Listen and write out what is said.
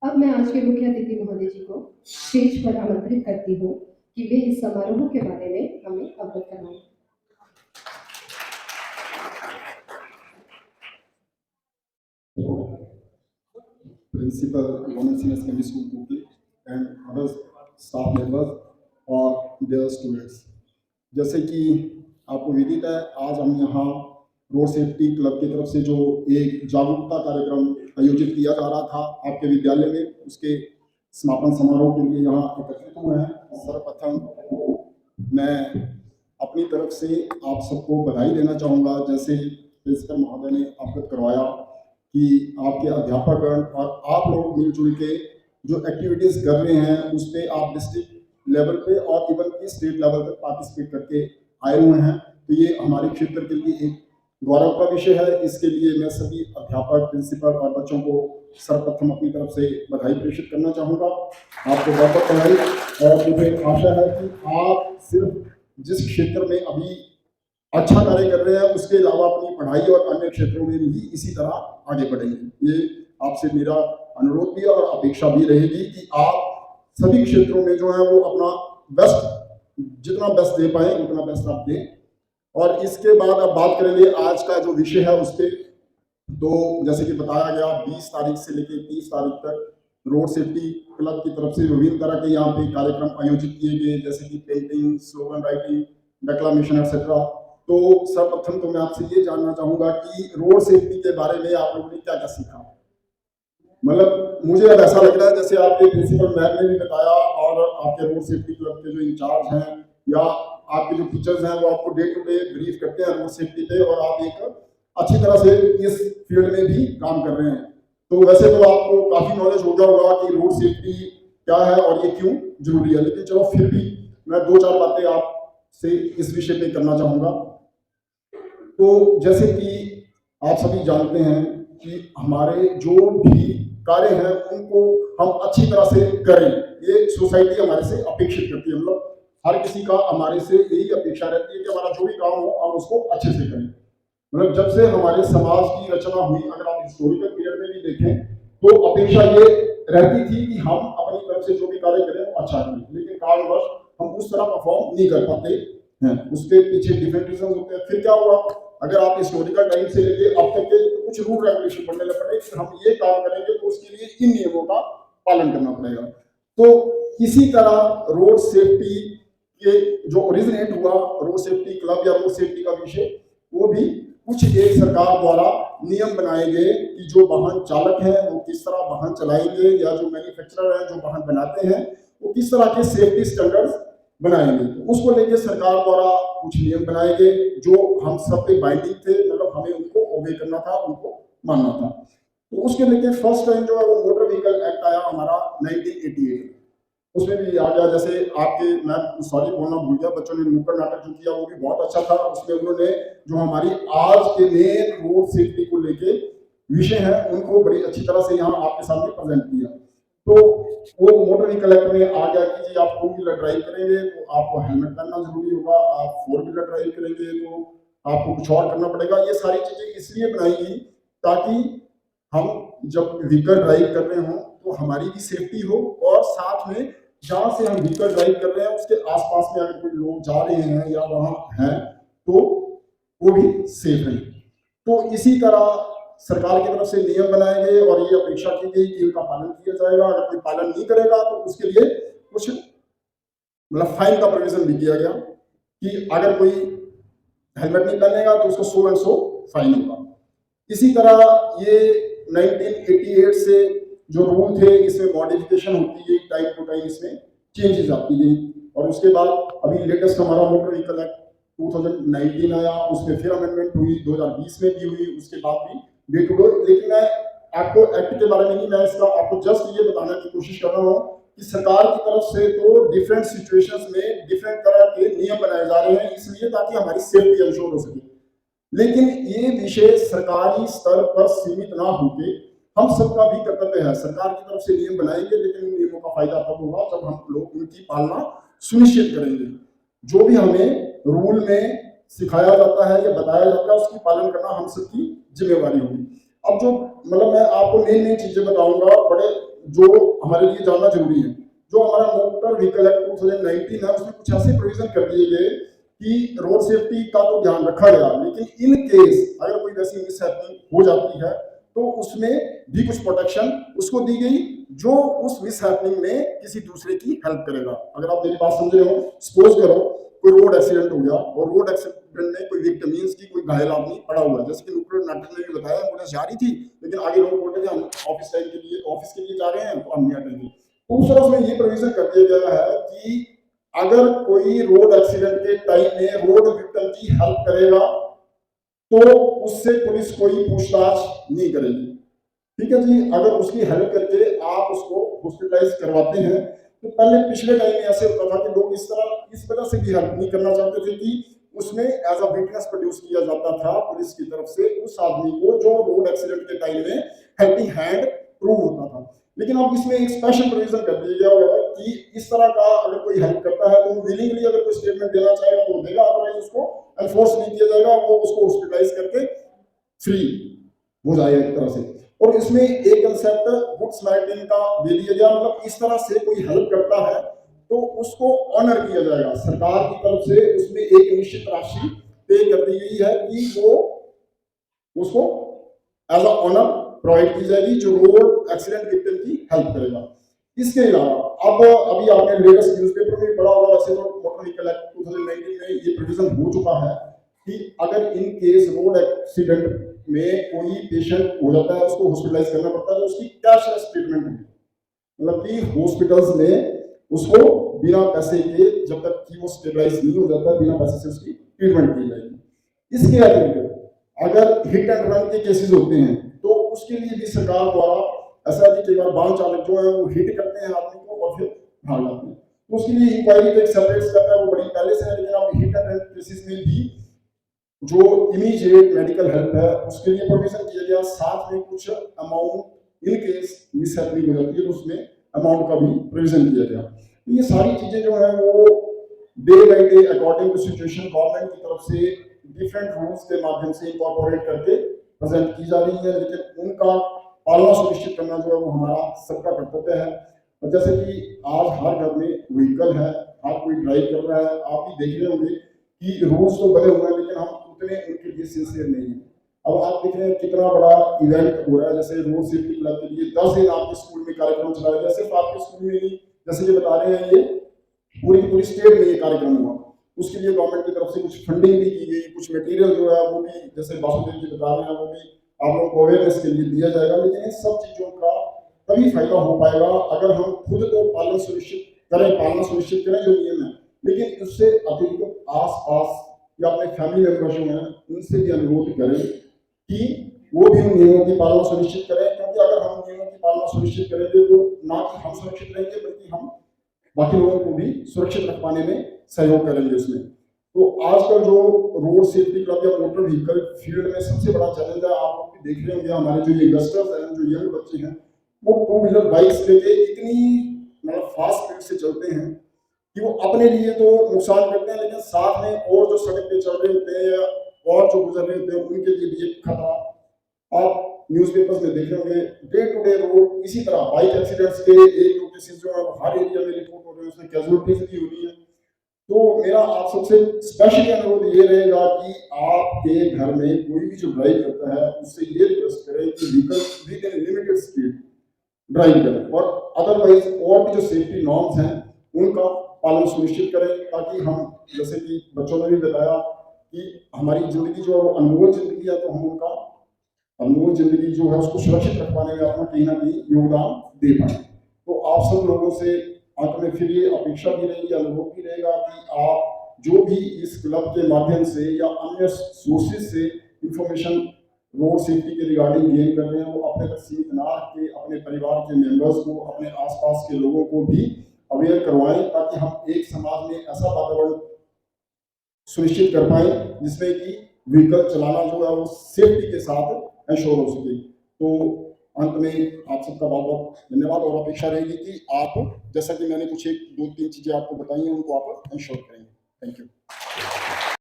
अब मैं आज के मुख्य अतिथि महोदय जी को स्टेज पर आमंत्रित करती हूँ कि वे इस समारोह के बारे में हमें अवगत कराएं। Principal, Women Senior Secondary School Kuki, and other staff members और their students. जैसे कि आपको विदित है, आज हम यहाँ रोड सेफ्टी क्लब की तरफ से जो एक जागरूकता कार्यक्रम आयोजित किया जा रहा था आपके विद्यालय में, उसके समापन समारोह के लिए यहाँ एकत्रित हुए हैं। सर्वप्रथम मैं अपनी तरफ से आप सबको बधाई देना चाहूँगा। जैसे प्रिंसिपल महोदय ने अवगत करवाया कि आपके अध्यापकगण और आप लोग मिलजुल के जो एक्टिविटीज़ कर रहे हैं उस पर आप डिस्ट्रिक्ट लेवल पे और इवन की स्टेट लेवल तक पार्टिसिपेट करके आए हुए हैं, तो ये हमारे क्षेत्र के लिए एक गौरव का विषय है। इसके लिए मैं सभी अध्यापक, प्रिंसिपल और बच्चों को सर्वप्रथम अपनी तरफ से बधाई प्रेषित करना चाहूँगा। आपको बहुत बहुत बधाई। और मुझे आशा है कि आप सिर्फ जिस क्षेत्र में अभी अच्छा कार्य कर रहे हैं उसके अलावा अपनी पढ़ाई और अन्य क्षेत्रों में भी इसी तरह आगे बढ़ेंगे। ये आपसे मेरा अनुरोध भी और अपेक्षा भी रहेगी कि आप सभी क्षेत्रों में जो है वो अपना बेस्ट, जितना बेस्ट दे पाए उतना बेस्ट आप दें। और इसके बाद अब बात करेंगे आज का जो विषय है उस पर। तो जैसे कि बताया गया 20 तारीख से लेकर 30 तारीख तक रोड सेफ्टी क्लब की तरफ से विभिन्न तरह के यहाँ पे कार्यक्रम आयोजित किए गए, जैसे कि पेंटिंग, स्लोगन राइटिंग, डेक्लामेशन एक्सेट्रा। तो सर्वप्रथम तो मैं आपसे ये जानना चाहूंगा कि रोड सेफ्टी के बारे में आप लोगों ने क्या क्या सीखा। मतलब मुझे अब ऐसा लग रहा है जैसे आपके प्रिंसिपल मैम ने भी बताया और आपके रोड सेफ्टी क्लब के जो इंचार्ज हैं या आपके जो टीचर्स हैं वो आपको डे टू डे ब्रीफ करते हैं रोड सेफ्टी पे, और आप एक अच्छी तरह से इस फील्ड में भी काम कर रहे हैं। तो वैसे तो आपको काफी नॉलेज हो गया होगा कि रोड सेफ्टी क्या है और ये क्यों जरूरी है, लेकिन चलो फिर भी मैं दो चार बातें आपसे इस विषय पे करना चाहूंगा। तो जैसे कि आप सभी जानते हैं कि हमारे जो भी कार्य हैं उनको हम अच्छी तरह से करें, ये सोसाइटी हमारे से अपेक्षित करती है। मतलब हर किसी का हमारे से यही अपेक्षा रहती है कि हमारा जो भी काम हो हम उसको अच्छे से करें। मतलब जब से हमारे समाज की रचना हुई, अगर आप हिस्टोरिकल पीरियड में भी देखें तो अपेक्षा ये रहती थी कि हम अपनी तरफ से जो भी कार्य करें वो अच्छा करें, लेकिन कारणवश हम उस तरह परफॉर्म नहीं कर पाते हैं। उसके पीछे डिफरेंट रीजन होते हैं। फिर क्या हुआ, अगर आप हिस्टोरिकल टाइम से लेके अब तक के कुछ रूल रेगुलेशन पढ़ने लग पड़े कि हम ये काम करेंगे तो उसके लिए इन नियमों का पालन करना पड़ेगा। तो इसी तरह रोड सेफ्टी के जो ओरिजिनेट हुआ, रोड सेफ्टी क्लब या रोड सेफ्टी का विषय, वो भी कुछ एक सरकार द्वारा नियम बनाए गए कि जो वाहन चालक हैं वो किस तरह वाहन चलाएंगे, या जो मैन्युफैक्चरर हैं जो वाहन बनाते हैं वो किस तरह के सेफ्टी स्टैंडर्ड्स बनाएंगे। तो उसको लेकर सरकार द्वारा कुछ नियम बनाए गए जो हम सब पे बाइंडिंग थे, मतलब हमें उनको ओबे करना था, उनको मानना था। तो उसके लेके फर्स्ट टाइम जो है वो मोटर व्हीकल एक्ट आया हमारा 1988। उसमें भी आ गया, जैसे आपके, मैं सॉरी बोलना भूल गया, बच्चों ने नुक्कड़ नाटक जो किया वो भी बहुत अच्छा था। उसमें उन्होंने जो हमारी आज के मेन रोड सेफ्टी को लेके विषय है उनको बड़ी अच्छी तरह से यहाँ आपके सामने प्रेजेंट किया। तो वो मोटर व्हीकल एक्ट में आ गया कि जी आप टू व्हीलर ड्राइव करेंगे तो आपको हेलमेट पहनना जरूरी होगा, आप फोर व्हीलर ड्राइव करेंगे तो आपको कुछ और करना पड़ेगा। ये सारी चीजें इसलिए बनाई गई ताकि हम जब व्हीकल ड्राइव कर रहे हों तो हमारी भी सेफ्टी हो, और साथ में जहाँ से हम व्हीकल ड्राइव कर रहे हैं उसके आसपास में अगर कोई लोग जा रहे हैं या वहाँ हैं तो वो भी सेफ रहे। तो इसी तरह सरकार की तरफ से नियम बनाए गए और ये अपेक्षा की गई कि इनका पालन किया जाएगा। अगर कोई पालन नहीं करेगा तो उसके लिए कुछ मतलब फाइन का प्रोविजन भी किया गया कि अगर कोई हेलमेट नहीं पहनेगा तो उसको सो एंड सो फाइन होगा। इसी तरह ये 1988 से जो रूल थे इसमें मॉडिफिकेशन होती गई, टाइम टू टाइम इसमें चेंजेस आती गई, और उसके बाद अभी लेटेस्ट हमारा मोटर व्हीकल एक्ट 2019 आया, उसमें फिर अमेंडमेंट हुई, 2020 में भी हुई, उसके बाद भी डे टू डे। लेकिन मैं आपको एक्ट के बारे में नहीं, मैं इसका आपको जस्ट ये बताने की कोशिश कर रहा हूँ कि सरकार की तरफ से तो डिफरेंट सिचुएशंस में डिफरेंट तरह के नियम बनाए जा रहे हैं, इसलिए ताकि हमारी सेफ्टी इंश्योर हो सके। लेकिन ये विषय सरकारी स्तर पर सीमित ना होके हम सबका भी कर्तव्य है। सरकार की तरफ से नियम बनाएंगे लेकिन इन नियमों का फायदा तब होगा जब हम लोग उनकी पालना सुनिश्चित करेंगे। जो भी हमें रूल में सिखाया जाता है या बताया जाता है उसकी पालन करना हम सबकी जिम्मेवारी होगी। अब जो मतलब मैं आपको मेन मेन चीजें बताऊंगा, बड़े जो हमारे लिए जानना जरूरी है। जो हमारा मोटर व्हीकल एक्ट 2019 है उसमें कुछ ऐसे प्रोविजन कर दिए गए कि रोड सेफ्टी का तो ध्यान रखा गया, लेकिन इन केस अगर कोई वैसी मिसहैपनिंग हो जाती है तो उसमें भी कुछ प्रोटेक्शन उसको दी गई जो उस मिसहैपनिंग में किसी दूसरे की हेल्प करेगा। अगर आप मेरी बात समझ रहे हो, सपोज करो कोई रोड एक्सीडेंट हो गया और रोड एक्सीडेंट में कोई विक्टिम मींस की कोई घायल आदमी पड़ा हुआ है, जैसे कि नुक्कड़ नाटक में भी बताया एम्बुलेंस जा रही थी लेकिन आगे लोग बोल रहे थे हम ऑफिस के लिए जा रहे हैं तो हम नहीं हटेंगे। तो उस तरह उसमें ये प्रोविजन कर दिया गया है कि अगर कोई रोड एक्सीडेंट के टाइम में रोड विक्टिम की हेल्प करेगा तो उससे पुलिस कोई पूछताछ नहीं करेगी। ठीक है जी, अगर उसकी हेल्प करके आप उसको हॉस्पिटलाइज करवाते हैं तो पहले पिछले टाइम में ऐसे होता था कि लोग इस वजह से भी हेल्प नहीं करना चाहते थे कि उसमें एज अ विटनेस प्रोड्यूस किया जाता था पुलिस की तरफ से उस आदमी को जो रोड एक्सीडेंट के टाइम में हेल्पिंग हैंड प्रूव होता था। लेकिन अब इसमें एक स्पेशल प्रोविजन कर दिया गया हुआ है कि इस तरह का अगर कोई हेल्प करता है तो वो विलिंगली अगर कोई स्टेटमेंट देना चाहेगा तो देगा, अदरवाइज उसको एनफोर्स नहीं किया जाएगा, वो उसको हॉस्पिटलाइज करके फ्री हो जाएगा एक तरह से। और इसमें एक कंसेप्ट गुड स्मैरिटन का दे दिया गया, मतलब इस तरह से कोई हेल्प करता है तो उसको ऑनर किया जाएगा। सरकार की तरफ से उसमें एक निश्चित राशि पे कर दी गई है कि वो उसको एज अ ऑनर प्रोवाइड की जाएगी जो रोड एक्सीडेंट विक्टिम की हेल्प करेगा। इसके अलावा अब अभी आपने लेटेस्ट न्यूज़पेपर में पढ़ा होगा, वैसे तो मोटर व्हीकल एक्ट 2019 में ये प्रोविजन हो चुका है कि अगर इन केस रोड एक्सीडेंट में कोई पेशेंट हो जाता है उसको हॉस्पिटलाइज करना पड़ता है तो उसकी कैशलेस ट्रीटमेंट होगी, मतलब कि हॉस्पिटल्स में उसको बिना पैसे के जब तक कि वो स्टेबलाइज नहीं हो जाता बिना पैसे से उसकी ट्रीटमेंट की जाएगी। इसके अतिरिक्त अगर हिट एंड रन के केसेस होते हैं तो उसके लिए भी सरकार द्वारा ऐसा है कि कई बार वाहन चालक जो है वो हिट करते हैं आदमी को और फिर भाग जाते हैं, तो उसके लिए इंक्वायरी तो एक सेपरेट स्टेप है, वो बड़ी पहले से है, लेकिन अब हिट एंड रन केसेस में भी जो इमीडिएट मेडिकल हेल्प है उसके लिए प्रोविजन किया गया। साथ में कुछ अमाउंट इन केस मिसहैपनिंग हो जाती है तो उसमें अमाउंट का भी प्रोविजन किया गया। तो ये सारी चीजें जो है वो day by day according to situation government की तरफ से डिफरेंट रूल्स के माध्यम से इंकॉर्पोरेट करके प्रेजेंट की जा रही है, लेकिन उनका पालना सुनिश्चित करना जो है वो हमारा सबका कर्तव्य है। और जैसे कि आज हर घर में व्हीकल है, हर कोई ड्राइव कर रहा है, आप भी देख रहे होंगे कि रूल्स तो बने हुए हैं लेकिन हम उतने उनके लिए सिंसियर नहीं है। अब आप देख रहे हैं कितना बड़ा इवेंट हो रहा है, जैसे रोड सेफ्टी क्लब के लिए 10 दिन आपके स्कूल में कार्यक्रम चलाया गया, सिर्फ आपके स्कूल में नहीं, जैसे ये बता रहे हैं ये पूरी की पूरी स्टेट में ये कार्यक्रम हुआ। उसके लिए गवर्नमेंट की तरफ से कुछ फंडिंग भी की गई, कुछ मटेरियल जो है वो भी जैसे बासुदेव जी बता रहे हैं वो भी आप लोगों को अवेयरनेस के लिए दिया जाएगा। लेकिन इन सब चीजों का तभी फायदा हो पाएगा अगर हम खुद तो पालना सुनिश्चित करें जो नियम है, लेकिन उससे अतिरिक्त आस पास या अपने फैमिली मेंबर जो हैं उनसे भी अनुरोध करें कि वो भी उन नियमों की पालना सुनिश्चित करें, क्योंकि अगर हम नियमों की पालना सुनिश्चित करेंगे तो ना कि हम सुरक्षित रहेंगे बल्कि हम बाकी लोगों को भी सुरक्षित रख पाने में सहयोग करेंगे उसमें। तो आजकल जो रोड सेफ्टी क्लब या मोटर व्हीकल फील्ड में सबसे बड़ा चैलेंज है, आप लोग भी देख रहे होंगे हमारे जो यंगस्टर्स हैं, जो यंग बच्चे हैं, वो टू व्हीलर बाइक्स लेके इतनी मतलब फास्ट स्पीड से चलते हैं कि वो अपने लिए तो नुकसान करते हैं लेकिन साथ में और जो सड़क पे चल रहे होते हैं या और जो गुजर रहे होते हैं उनके लिए भी एक खतरा। आप न्यूज़पेपर्स में देख रहे होंगे डे टू डे रोड इसी तरह बाइक एक्सीडेंट्स के एक दो केसेस जो है हर एरिया में रिपोर्ट हो रहे हैं, उसमें कैजुअलिटीज भी हो रही है। तो मेरा आप सबसे स्पेशली अनुरोध ये रहेगा कि आपके घर में कोई भी जो ड्राइव करता है उससे ये रिक्वेस्ट करें कि vehicle with in limited speed drive करें और अदरवाइज और भी जो सेफ्टी नॉर्म्स हैं उनका पालन सुनिश्चित करें, ताकि हम जैसे कि बच्चों ने भी बताया कि हमारी जिंदगी जो है वो अनमोल जिंदगी है, तो हम उनका अनमोल जिंदगी जो है उसको सुरक्षित रख पाने में अपना कहीं ना कहीं योगदान दे पाए। तो आप सब लोगों से अंत में फिर ये अपेक्षा भी रहेगी, अनुरोध भी रहेगा कि आप जो भी इस क्लब के माध्यम से या अन्य सोर्सेज से इंफॉर्मेशन रोड सेफ्टी के रिगार्डिंग गेन कर रहे हैं वो अपने तक सीमित ना रख के अपने परिवार के मेंबर्स को, अपने आसपास के लोगों को भी अवेयर करवाएं, ताकि हम एक समाज में ऐसा वातावरण सुनिश्चित कर पाए जिसमें कि व्हीकल चलाना जो है वो सेफ्टी के साथ इंश्योर हो सके। तो अंत में आप सबका बहुत बहुत धन्यवाद और अपेक्षा रहेगी कि आप जैसा कि मैंने कुछ एक दो तीन चीजें आपको बताई हैं उनको आप इंश्योर करेंगे। Thank you.